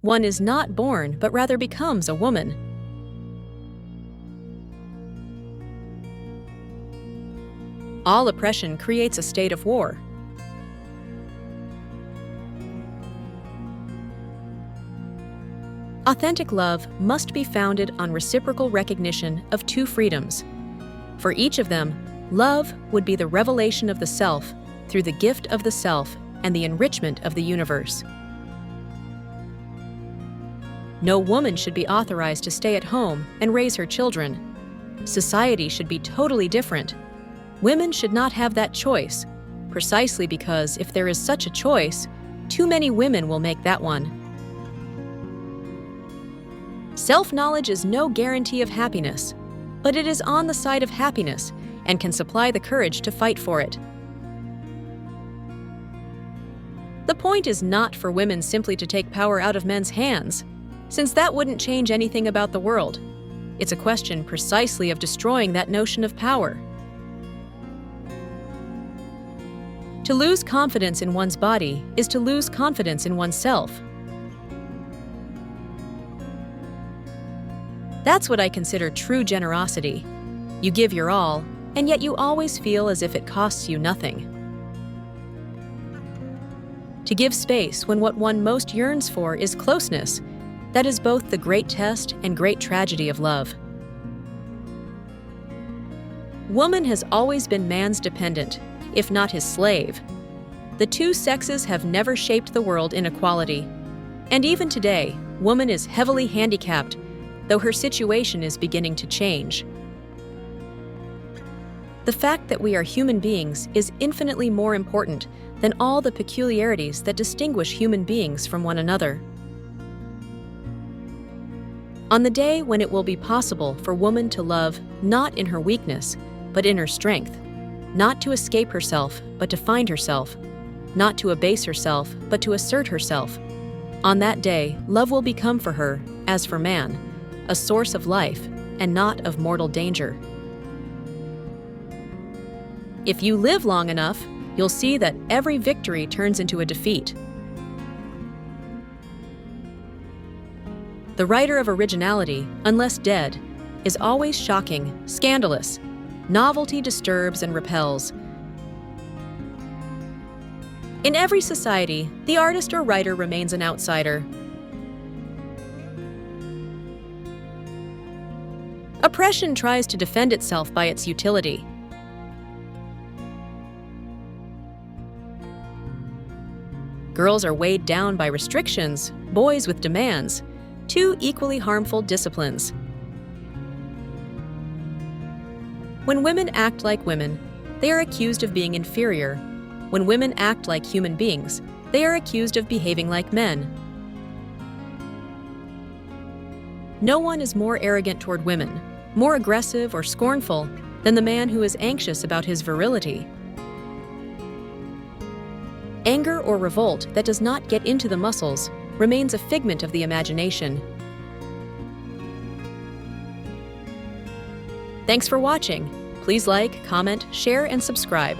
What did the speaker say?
One is not born, but rather becomes a woman. All oppression creates a state of war. Authentic love must be founded on reciprocal recognition of two freedoms. For each of them, love would be the revelation of the self through the gift of the self and the enrichment of the universe. No woman should be authorized to stay at home and raise her children. Society should be totally different. Women should not have that choice, precisely because if there is such a choice, too many women will make that one. Self-knowledge is no guarantee of happiness, but it is on the side of happiness and can supply the courage to fight for it. The point is not for women simply to take power out of men's hands, since that wouldn't change anything about the world. It's a question precisely of destroying that notion of power. To lose confidence in one's body is to lose confidence in oneself. That's what I consider true generosity. You give your all, and yet you always feel as if it costs you nothing. To give space when what one most yearns for is closeness, that is both the great test and great tragedy of love. Woman has always been man's dependent, if not his slave. The two sexes have never shaped the world in equality. And even today, woman is heavily handicapped, though her situation is beginning to change. The fact that we are human beings is infinitely more important than all the peculiarities that distinguish human beings from one another. On the day when it will be possible for woman to love not in her weakness, but in her strength, not to escape herself, but to find herself, not to abase herself, but to assert herself, on that day, love will become for her, as for man, a source of life and not of mortal danger. If you live long enough, you'll see that every victory turns into a defeat. The writer of originality, unless dead, is always shocking, scandalous. Novelty disturbs and repels. In every society, the artist or writer remains an outsider. Oppression tries to defend itself by its utility. Girls are weighed down by restrictions, boys with demands, two equally harmful disciplines. When women act like women, they are accused of being inferior. When women act like human beings, they are accused of behaving like men. No one is more arrogant toward women, more aggressive or scornful than the man who is anxious about his virility. Anger or revolt that does not get into the muscles remains a figment of the imagination. Thanks for watching. Please like, comment, share, and subscribe.